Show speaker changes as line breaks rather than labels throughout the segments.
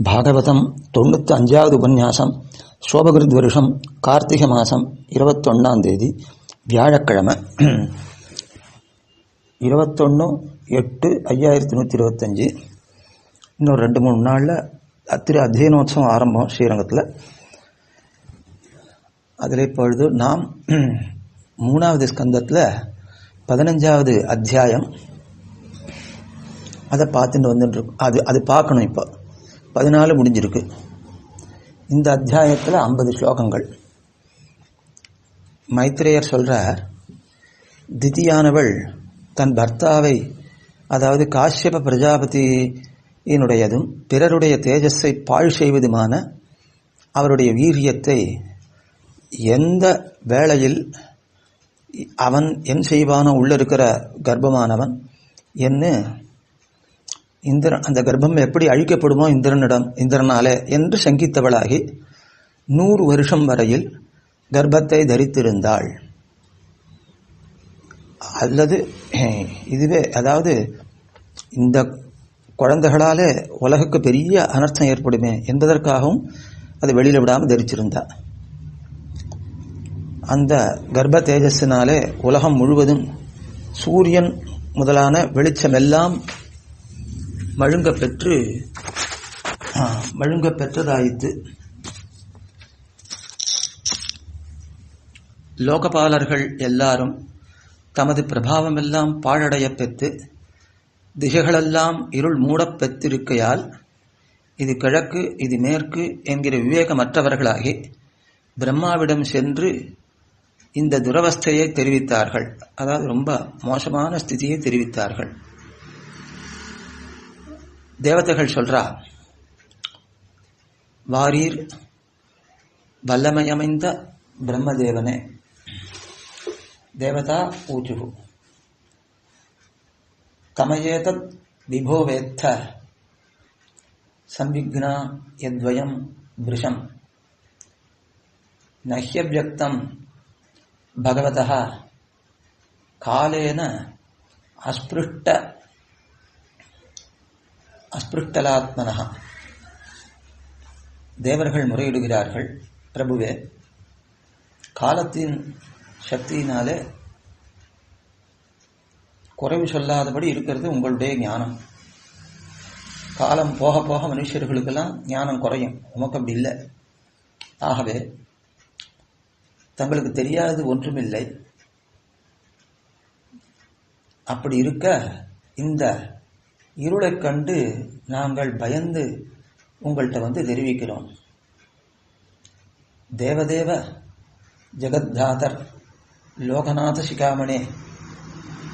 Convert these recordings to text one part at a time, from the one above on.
பாகவதம் 95வது உபன்யாசம். சோபகிருத் வருஷம் கார்த்திகை மாதம் 21ஆம் தேதி வியாழக்கிழமை. 21/8/5125. இன்னொரு 2-3 நாளில் அத்தியனோத்சவம் ஆரம்பம் ஸ்ரீரங்கத்தில். அதில் இப்பொழுது நாம் 3வது ஸ்கந்தத்தில் 15வது அத்தியாயம் அதை பார்த்துட்டு வந்துட்டுருக்கோம். அது பார்க்கணும். இப்போ 14 முடிஞ்சிருக்கு. இந்த அத்தியாயத்தில் 50 ஸ்லோகங்கள். மைத்ரேயர் சொல்கிறார், திதியானவள் தன் பர்த்தாவை, அதாவது காஷ்யப பிரஜாபதியினுடையதும் பிறருடைய தேஜஸை பாழ் செய்வதுமான அவருடைய வீரியத்தை எந்த வேளையில் அவன் என் செய்வானோ உள்ள இருக்கிற கர்ப்பமானவன் என்ன அந்த கர்ப்பம் எப்படி அழிக்கப்படுமோ இந்திரனாலே என்று சங்கித்தவளாகி 100 வருஷம் வரையில் கர்ப்பத்தை தரித்திருந்தாள். அல்லது இதுவே, அதாவது இந்த குழந்தைகளாலே உலகுக்கு பெரிய அனர்த்தம் ஏற்படுமே என்பதற்காகவும் அதை வெளியில் விடாமல் தரிச்சிருந்தாள். அந்த கர்ப்ப தேஜஸினாலே உலகம் முழுவதும் சூரியன் முதலான வெளிச்சமெல்லாம் மழுங்க பெற்றதாயிற்று. லோகபாலர்கள் எல்லாரும் தமது பிரபாவமெல்லாம் பாழடைய பெற்று திசைகளெல்லாம் இருள் மூடப் பெற்றிருக்கையால் இது கிழக்கு இது மேற்கு என்கிற விவேகமற்றவர்களாகி பிரம்மாவிடம் சென்று இந்த துரவஸ்தையை தெரிவித்தார்கள். அதாவது ரொம்ப மோசமான ஸ்திதியை தெரிவித்தார்கள். தேவதைகள் சொல்றா, வாரீர் வல்லமையமைந்த பிரம்மதேவனே. தேவதா ஊச்சுகு கமயேதத் விபோவேத்த சம்விக்னா யத்வயம் பிருஷம் நஹ்யவ்யக்தம் பகவதः காலேன அஸ்பிருஷ்டலாத்மனः. தேவர்கள் முறையிடுகிறார்கள், பிரபுவே, காலத்தின் சக்தியினாலே குறைவு சொல்லாதபடி இருக்கிறது உங்களுடைய ஞானம். காலம் போக போக மனுஷர்களுக்கெல்லாம் ஞானம் குறையும், உமக்கு அப்படி இல்லை. ஆகவே தங்களுக்கு தெரியாதது ஒன்றுமில்லை. அப்படி இருக்க இந்த இருளை கண்டு நாங்கள் பயந்து உங்கள்கிட்ட தெரிவிக்கிறோம். தேவதேவ ஜெகத்தாதர் லோகநாத சிகாமணே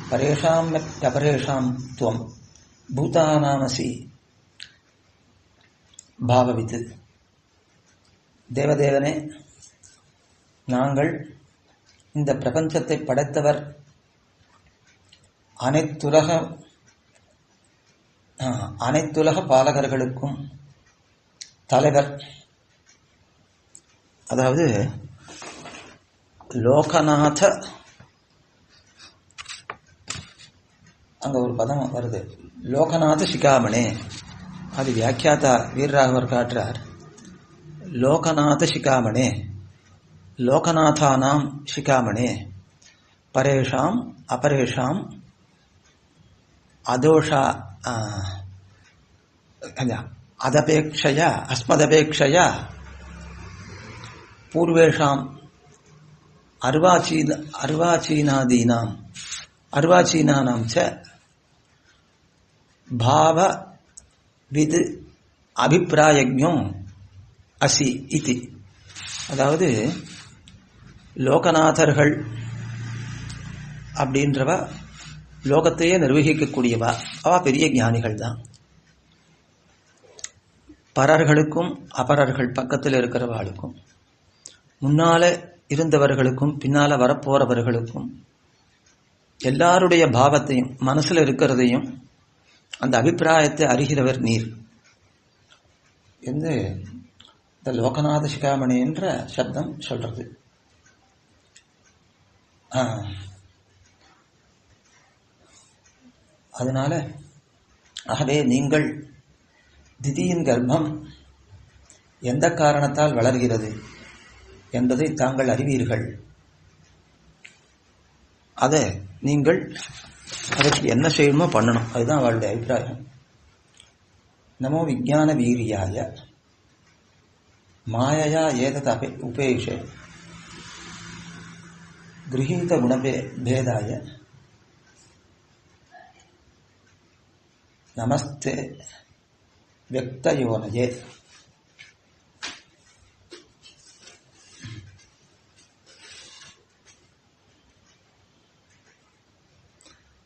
பரேஷாம் அபரேஷாம் துவம் பூதானாமசி பாவவித்து. தேவதேவனே, நாங்கள் இந்த பிரபஞ்சத்தை படைத்தவர், அனைத்துலக பாலகர்களுக்கும் தலைவர். அதாவது லோகநாத, அங்க ஒரு பதம் வருது, லோகநாத சிகாமணே. அது வியாக்கியாதா வீரராகவர் காட்டுறார். லோகநாத சிகாமணே, லோகநாதானாம் சிகாமணே, பரேஷாம் அபரேஷாம் அதோஷா அதபேக்ஷயா அஸ்மதபேக்ஷயா பூர்வேஷாம் அர்வாச்சீனானாம் ச பாவ வித் அபிப்பிராயஜ்ஞோ அசி இதி. அதாவது லோகநாதர்கள் அப்படின்றவ லோகத்தையே நிர்வகிக்கக்கூடியவா, அவ பெரிய ஞானிகள் தான். பரர்களுக்கும் அபரர்கள் பக்கத்தில் இருக்கிறவாளுக்கும், முன்னால இருந்தவர்களுக்கும் பின்னால வரப்போறவர்களுக்கும் எல்லாருடைய பாவத்தையும் மனசுல இருக்கிறதையும் அந்த அபிப்பிராயத்தை அறிகிறவர் நீர் என்று இந்த லோகநாத சிகாமணி என்ற சப்தம் சொல்றது. அதனால ஆகவே நீங்கள் திதியின் கர்ப்பம் எந்த காரணத்தால் வளர்கிறது என்பதை தாங்கள் அறிவீர்கள். அதை நீங்கள் அதற்கு என்ன செய்யணுமோ பண்ணணும். அதுதான் அவளுடைய அபிப்பிராயம். நமோ விஞ்ஞான வீரியாய மாயையா ஏதத் உபேஷே கிரஹீத குணபேதாய நமஸ்தே வியக்தயோனயே.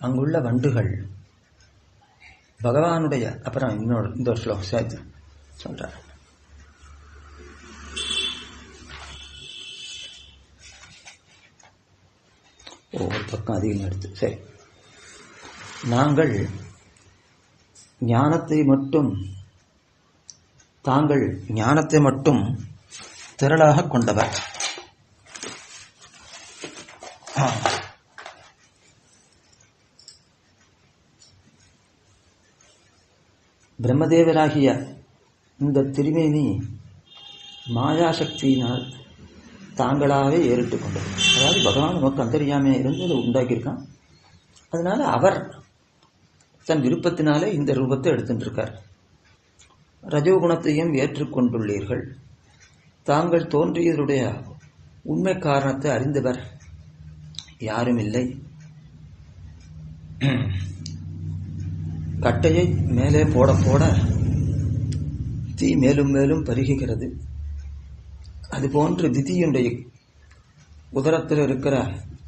அங்குள்ள வண்டுகள் பகவானுடைய அப்புறம் இந்த ஒரு ஸ்லோகம் சேர்த்து சொல்றார். ஒவ்வொரு பக்கம் அதிகம் எடுத்து சரி. நாங்கள் தாங்கள் ஞானத்தை மட்டும் திரளாக கொண்டவர். பிரம்மதேவராகிய இந்த திருமேனி மாயாசக்தியினால் தாங்களாகவே ஏறிட்டு கொண்டது. அதாவது பகவான் நமக்கு அந்தரியாமையாக இருந்து அதை உண்டாக்கியிருக்கான். அதனால அவர் தன் விருப்பத்தினாலே இந்த ரூபத்தை எடுத்துட்டு இருக்கார். ரஜோகுணத்தையும் ஏற்றுக்கொண்டுள்ளீர்கள். தாங்கள் தோன்றியதுடைய உண்மை காரணத்தை அறிந்தவர் யாரும் இல்லை. கட்டையை மேலே போட போட தீ மேலும் மேலும் பருகுகிறது. அதுபோன்று திதியுடைய உதரத்தில் இருக்கிற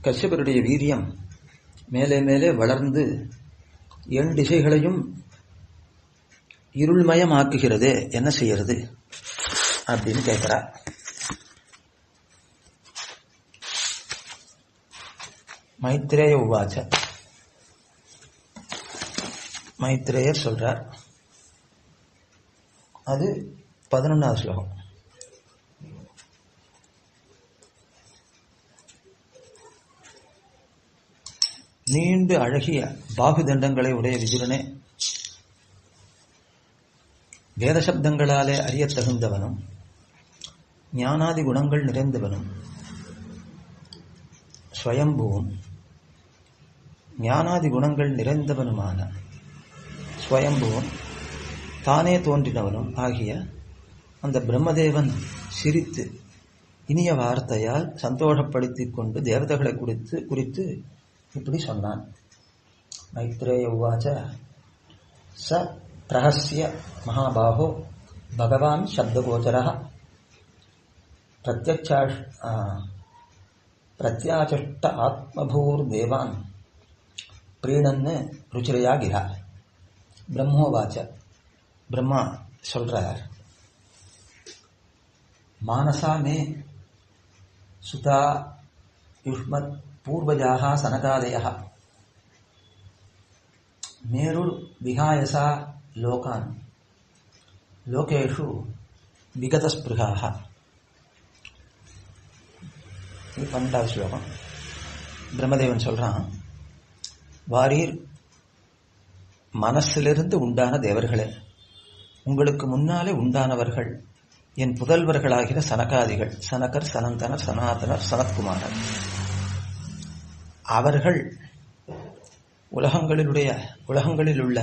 கஷ்யபருடைய வீரியம் மேலே மேலே வளர்ந்து எண் திசைகளையும் இருள்மயமாக்குகிறது. என்ன செய்யறது அப்படின்னு கேட்கிறார். மைத்ரேய உவாச்ச. மைத்ரேயர் சொல்றார். அது 11வது ஸ்லோகம். நீண்டு அழகிய பாகுதண்டங்களை உடைய விதுரனே, வேத சப்தங்களாலே அறியத் தகுந்தவனும் ஞானாதி குணங்கள் நிறைந்தவனும் ஸ்வயம்புவும் ஞானாதி குணங்கள் நிறைந்தவனுமான ஸ்வயம்புவும் தானே தோன்றினவனும் ஆகிய அந்த பிரம்மதேவன் சிரித்து இனிய வார்த்தையால் சந்தோஷப்படுத்திக் கொண்டு தேவதைகளை குறித்து இப்படி சொன்னான். மைத்ரேய உவாச்ச. ச பிரஹஸ்ய மகாபாஹோ பகவான் சப்தகோச்சரः பிரத்யாச்சஷ்ட ஆத்மபூர் தேவான் பிரீணன்னு ருச்சிரையா கிரா. பிரம்மோவாச்ச. பிரம்மா சொல்றார். மானசா மே சுதா யுஷ்மத் பூர்வஜாக சனகாதயः மேருர் விகாயசா லோகான் லோகேஷு விகதஸ்பிருகாः. இது 12வது ஸ்லோகம். பிரம்மதேவன் சொல்றான், வாரீர் மனசிலிருந்து உண்டான தேவர்களே, உங்களுக்கு முன்னாலே உண்டானவர்கள் என் புதல்வர்களாகிற சனகாதிகள், சனகர், சனந்தனர், சனாதனர், சனத்குமாரர். அவர்கள் உலகங்களில் உள்ள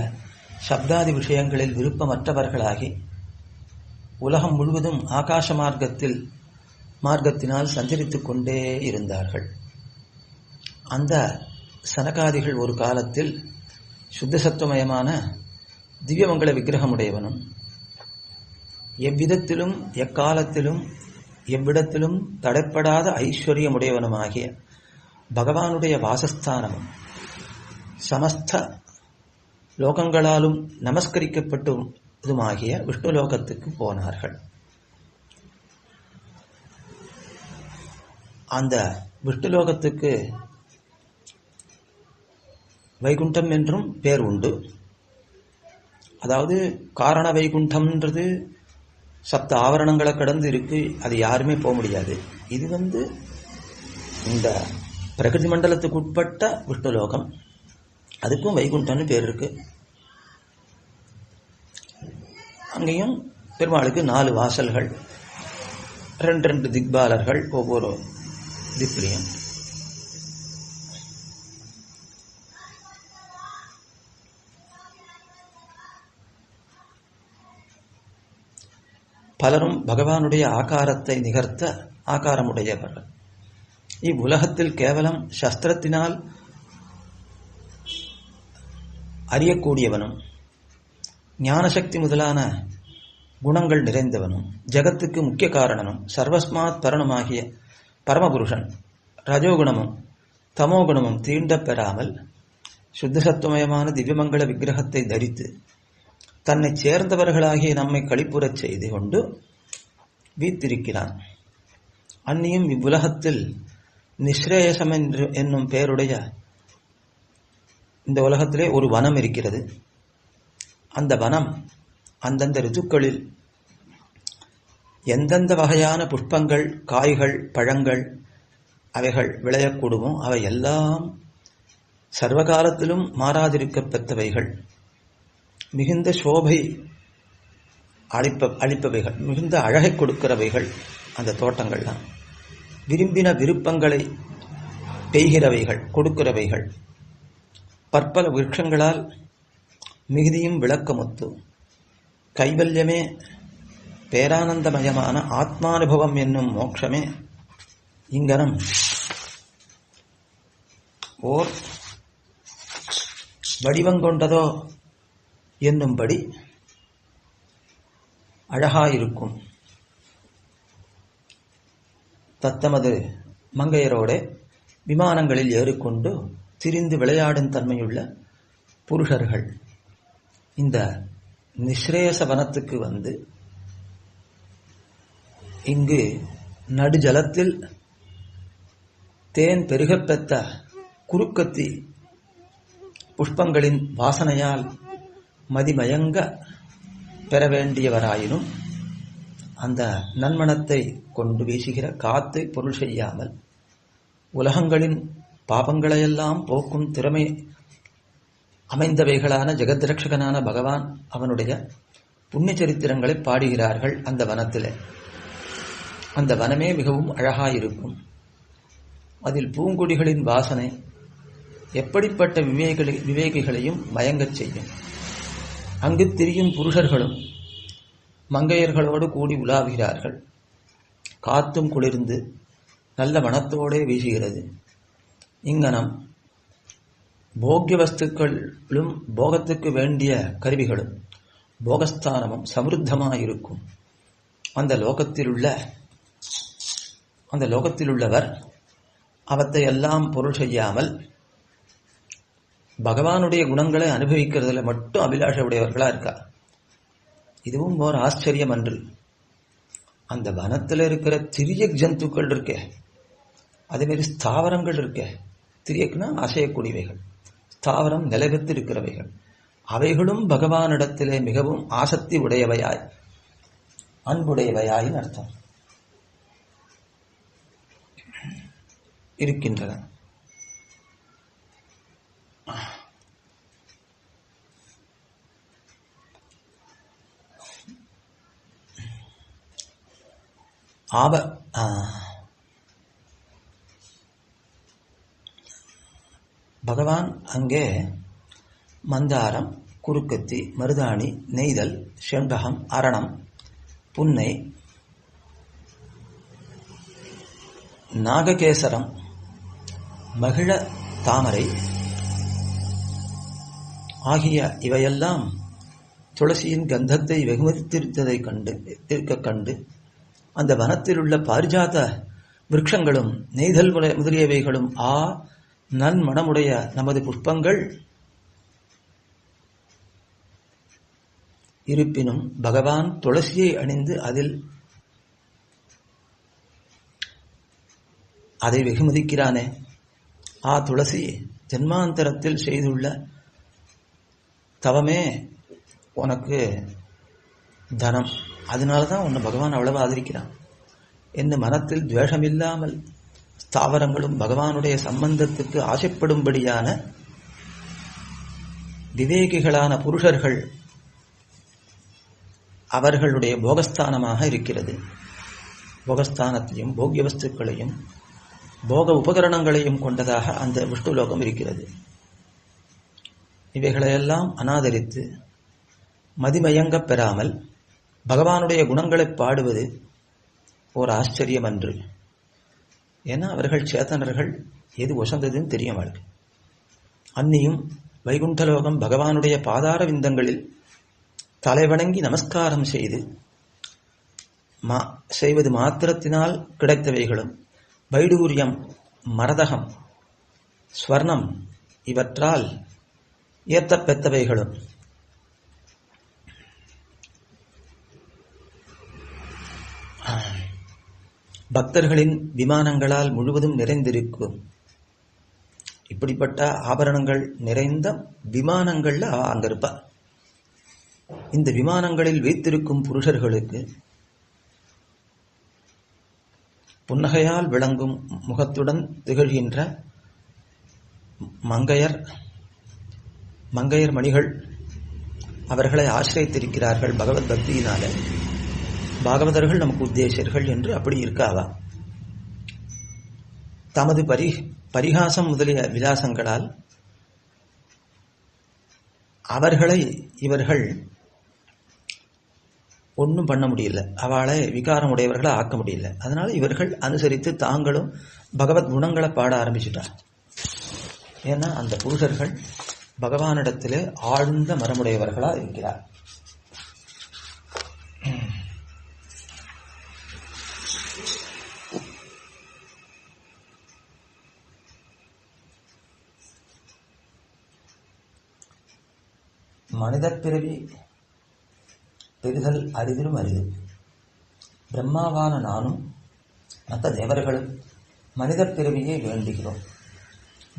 சப்தாதி விஷயங்களில் விருப்பமற்றவர்களாகி உலகம் முழுவதும் ஆகாச மார்க்கத்தினால் சஞ்சரித்துக் கொண்டே இருந்தார்கள். அந்த சனகாதிகள் ஒரு காலத்தில் சுத்த சத்துவமயமான திவ்யமங்கல விக்கிரகமுடையவனும் எவ்விதத்திலும் எக்காலத்திலும் எவ்விடத்திலும் தடைப்படாத ஐஸ்வர்யமுடையவனுமாகிய பகவானுடைய வாசஸ்தானமும் சமஸ்த லோகங்களாலும் நமஸ்கரிக்கப்பட்டதுமாகிய விஷ்ணுலோகத்துக்கு போனார்கள். அந்த விஷ்ணுலோகத்துக்கு வைகுண்டம் என்றும் பேர் உண்டு. அதாவது காரண வைகுண்டம்ன்றது சப்த ஆவரணங்களை கடந்து இருக்கு. அது யாருமே போக முடியாது. இது இந்த பிரகிருதி மண்டலத்துக்கு உட்பட்ட விஷ்ணுலோகம். அதுக்கும் வைகுண்டம்னு பேர் இருக்கு. அங்கேயும் பெருமாளுக்கு 4 வாசல்கள், 2 திக்பாலர்கள் ஒவ்வொரு திக்லையும். பலரும் பகவானுடைய ஆகாரத்தை நிகர்த்த ஆகாரமுடையவர்கள். இவ்வுலகத்தில் கேவலம் சஸ்திரத்தினால் அறியக்கூடியவனும் ஞானசக்தி முதலான குணங்கள் நிறைந்தவனும் ஜகத்துக்கு முக்கிய காரணனும் சர்வஸ்மாத் பரணமாகிய பரமபுருஷன் ரஜோகுணமும் தமோகுணமும் தீண்டப் பெறாமல் சுத்தசத்துவமயமான திவ்யமங்கள விக்கிரகத்தை தரித்து தன்னை சேர்ந்தவர்களாகிய நம்மை களிப்புறச் செய்து கொண்டு வீத்திருக்கிறான். அந்நியும் இவ்வுலகத்தில் நிஸ்ரேயசம் என்னும் பெயருடைய இந்த உலகத்திலே ஒரு வனம் இருக்கிறது. அந்த வனம் அந்தந்த ரிதுக்களில் எந்தெந்த வகையான புஷ்பங்கள், காய்கள், பழங்கள் அவைகள் விளையக்கூடுமோ அவை எல்லாம் சர்வகாலத்திலும் மாறாதிருக்க பெற்றவைகள், மிகுந்த சோபை அளிப்பவைகள், மிகுந்த அழகை கொடுக்கிறவைகள். அந்த தோட்டங்கள்லாம் விரும்பின விருப்பங்களை பெய்கிறவைகள், கொடுக்கிறவைகள். பற்பல விருட்சங்களால் மிகுதியும் விளக்கமுத்து கைவல்யமே பேரானந்தமயமான ஆத்மானுபவம் என்னும் மோட்சமே இங்கனம் ஓர் வடிவங்கொண்டதோ என்னும்படி அழகாயிருக்கும். தத்தமது மங்கையரோட விமானங்களில் ஏறிக்கொண்டு திரிந்து விளையாடும் தன்மையுள்ள புருஷர்கள் இந்த நிஸ்ரேயச வனத்துக்கு வந்து இங்கு நடுஜலத்தில் தேன் பெருகப்பெற்ற குறுக்கத்தி புஷ்பங்களின் வாசனையால் மதிமயங்க பெற வேண்டியவராயினும் அந்த நன்மணத்தை கொண்டு வீசுகிற காத்தை பொருள் செய்யாமல் உலகங்களின் பாபங்களையெல்லாம் போக்கும் திறமை அமைந்தவைகளான ஜெகத்ரட்சகனான பகவான் அவனுடைய புண்ணிய சரித்திரங்களை பாடுகிறார்கள் அந்த வனத்திலே. அந்த வனமே மிகவும் அழகாயிருக்கும். அதில் பூங்கொடிகளின் வாசனை எப்படிப்பட்ட விவேகிகளையும் மயங்கச் செய்யும். அங்கு திரியும் புருஷர்களும் மங்கையர்களோடு கூடி உலாவுகிறார்கள். காத்தும் குளிர்ந்து நல்ல மனத்தோடே வீசுகிறது. இங்கனம் போக்கிய வஸ்துக்களும் போகத்துக்கு வேண்டிய கருவிகளும் போகஸ்தானமும் சமிருத்தமாயிருக்கும். அந்த லோகத்திலுள்ளவர் அவற்றை எல்லாம் பொருள் செய்யாமல் பகவானுடைய குணங்களை அனுபவிக்கிறதுல மட்டும் அபிலாஷ உடையவர்களா இருக்கா. இதுவும் ஓர் ஆச்சரியம் அன்று. அந்த வனத்தில் இருக்கிற திரிய ஜந்துக்கள் இருக்கே, அதேமாரி ஸ்தாவரங்கள் இருக்கே. திரியக்குன்னா அசையக்கூடியவைகள், ஸ்தாவரம் நிலைபெற்று இருக்கிறவைகள். அவைகளும் பகவானிடத்திலே மிகவும் ஆசக்தி உடையவையாய் அன்புடையவையாயின் அர்த்தம் இருக்கின்றன. பகவான் அங்கே மந்தாரம், குறுக்கத்தி, மருதாணி, நெய்தல், செண்பகம், அரணம், புன்னை, நாககேசரம், மகிழ தாமரை ஆகிய இவையெல்லாம் துளசியின் கந்தத்தை வெகுமதித்திருந்ததை கண்டு அந்த வனத்தில் உள்ள பாரிஜாத விருட்சங்களும் நெய்தல் முதலியவைகளும் நன்மணமுடைய நமது புஷ்பங்கள் இருப்பினும் பகவான் துளசியை அணிந்து அதை வெகுமதிக்கிறானே. துளசி ஜன்மாந்தரத்தில் செய்துள்ள தவமே உனக்கு தனம், அதனாலதான் உன்னை பகவான் அவ்வளவு ஆதரிக்கிறான் என்று மனத்தில் துவேஷமில்லாமல் ஸ்தாவரங்களும் பகவானுடைய சம்பந்தத்துக்கு ஆசைப்படும்படியான விவேகிகளான புருஷர்கள் அவர்களுடைய போகஸ்தானமாக இருக்கிறது. போகஸ்தானத்தையும் போக்கிய வஸ்துக்களையும் போக உபகரணங்களையும் கொண்டதாக அந்த விஷ்ணுலோகம் இருக்கிறது. இவைகளையெல்லாம் அனாதரித்து மதிமயங்கப் பெறாமல் பகவானுடைய குணங்களை பாடுவது ஓர் ஆச்சரியம் அன்று. ஏன்னா அவர்கள் சேத்தனர்கள், எது ஒசந்ததுன்னு தெரியும் அவளுக்கு. அன்னியும் வைகுண்டலோகம் பகவானுடைய பாதார விந்தங்களில் தலைவணங்கி நமஸ்காரம் செய்வது மாத்திரத்தினால் கிடைத்தவைகளும் வைடூரியம், மரதகம், ஸ்வர்ணம் இவற்றால் ஏற்றப்பெற்றவைகளும் பக்தர்களின் விமானங்களால் முழுவதும் நிறைந்திருக்கும். இப்படிப்பட்ட ஆபரணங்கள் நிறைந்த விமானங்கள்ல அங்க இருப்பா. இந்த விமானங்களில் வைத்திருக்கும் புருஷர்களுக்கு புன்னகையால் விளங்கும் முகத்துடன் திகழ்கின்ற மங்கையர் மணிகள் அவர்களை ஆசிரியத்திருக்கிறார்கள் பகவத் பக்தியினால. பாகவதர்கள் நமக்கு உத்தேசர்கள் என்று அப்படி இருக்காவா. தமது பரிகாசம் முதலிய விலாசங்களால் அவர்களை இவர்கள் ஒன்றும் பண்ண முடியல, அவளை விகாரம் உடையவர்களை ஆக்க முடியல. அதனால இவர்கள் அனுசரித்து தாங்களும் பகவத் குணங்களை பாட ஆரம்பிச்சுட்டார். ஏன்னா அந்த புருஷர்கள் பகவானிடத்திலே ஆழ்ந்த மரமுடையவர்களா இருக்கிறார். மனித பிறவி பெறுதல் அரிதிலும் அரிது. பிரம்மாவான நானும் மற்ற தேவர்களும் மனித பிறவியை வேண்டுகிறோம்.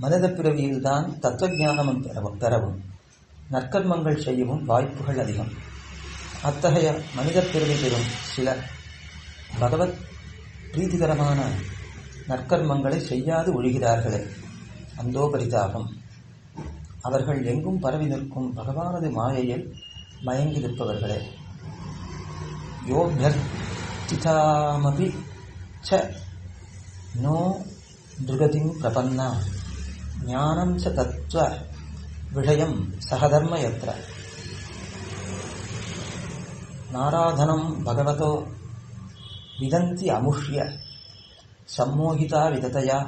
மனித பிறவியில்தான் தத்துவஞானமும் பெறவும் நற்கர்மங்கள் செய்யவும் வாய்ப்புகள் அதிகம். அத்தகைய மனித பிறவி பெறும் சிலர் பகவத் பிரீதிகரமான நற்கர்மங்களை செய்யாது ஒழிகிறார்களே, அந்தோ பரிதாபம். அவர்கள் எங்கும் பரவி நிற்கும் பகவானது மாயையில் மயங்கி நிற்பவர்களே. யோபியர்த்திதாமபி ச நோ நிருகதிம் பிரபன்னா ஞானம் ச தத்துவ விஷயம் சகதர்ம யத்ர நாராதனம் பகவதோ விதந்தி அமுஷ்ய சம்மோகிதா விததயா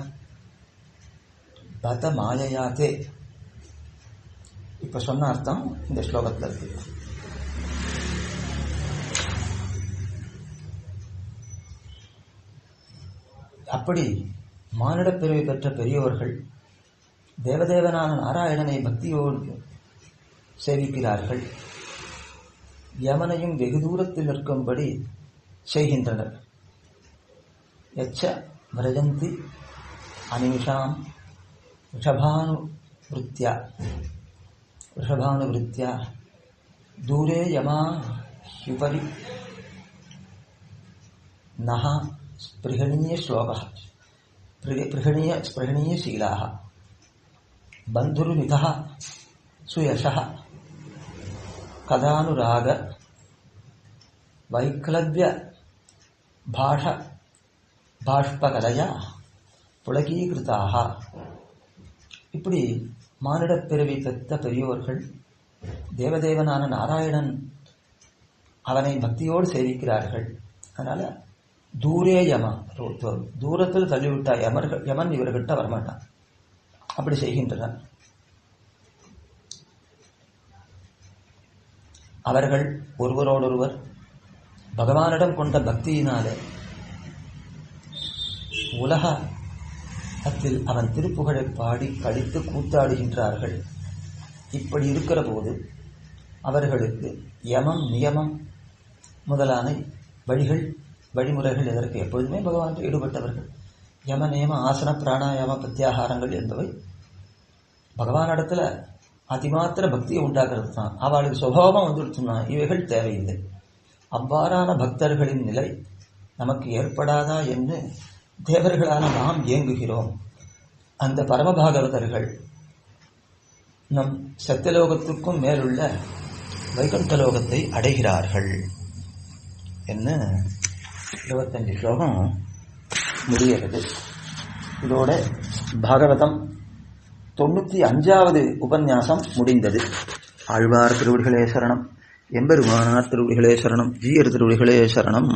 பத மாயையாதே. இப்ப சொன்ன அர்த்தம் இந்த ஸ்லோகத்தில் இருக்கு. அப்படி மானிட பிறவி பெற்ற பெரியவர்கள் தேவதேவனான நாராயணனை பக்தியோடு சேவிக்கிறார்கள். யமனையும் வெகு தூரத்தில் நிற்கும்படி செய்கின்றனர். யச்ச விரஜந்தி அனிமிஷாம் ரிஷபானுவிருத்தியா தூரே யமா ஹுபரி நஹ ஸ்பிருஹணீயசீலாः பந்துர்மிதः சுயசः கதானுராக வைக்லவ்ய பாஷ்பகலையா புலகீகிருதாக. இப்படி மானிடப் பிறவி பெற்ற பெரியோர்கள் தேவதேவனான நாராயணன் அவனை பக்தியோடு சேவிக்கிறார்கள். அதனால தூரே யமா, தூரத்தில் தள்ளிவிட்டா யமன் இவர்கிட்ட வரமாட்டான். அப்படி செய்கின்றனர். அவர்கள் ஒருவரோடொருவர் பகவானிடம் கொண்ட பக்தியினாலே உலகத்தில் அவன் திருப்புகழை பாடி கழித்து கூத்தாடுகின்றார்கள். இப்படி இருக்கிற போது அவர்களுக்கு யமம் நியமம் முதலான வழிமுறைகள் எதற்கு? எப்பொழுதுமே பகவான் ஈடுபட்டவர்கள். யம நியம ஆசன பிராணாயாம பிரத்யாகாரங்கள் என்பவை பகவானிடத்துல அதிமாத்திர பக்தியை உண்டாக்குறது தான். அவளுக்கு சுபாவம் வந்துடுச்சுன்னா இவைகள் தேவையில்லை. அவ்வாறான பக்தர்களின் நிலை நமக்கு ஏற்படாதா என்று தேவர்களான நாம் ஏங்குகிறோம். அந்த பரமபாகவதர்கள் நம் சத்தியலோகத்துக்கும் மேலுள்ள வைகுண்டலோகத்தை அடைகிறார்கள். என்ன 25 ஸ்லோகம் முடிகிறது. இதோட பாகவதம் 95வது உபன்யாசம் முடிந்தது. ஆழ்வார் திருவடிகளே சரணம், எம்பெருமானார் திருவடிகளே சரணம், ஜீயர் திருவடிகளே சரணம்.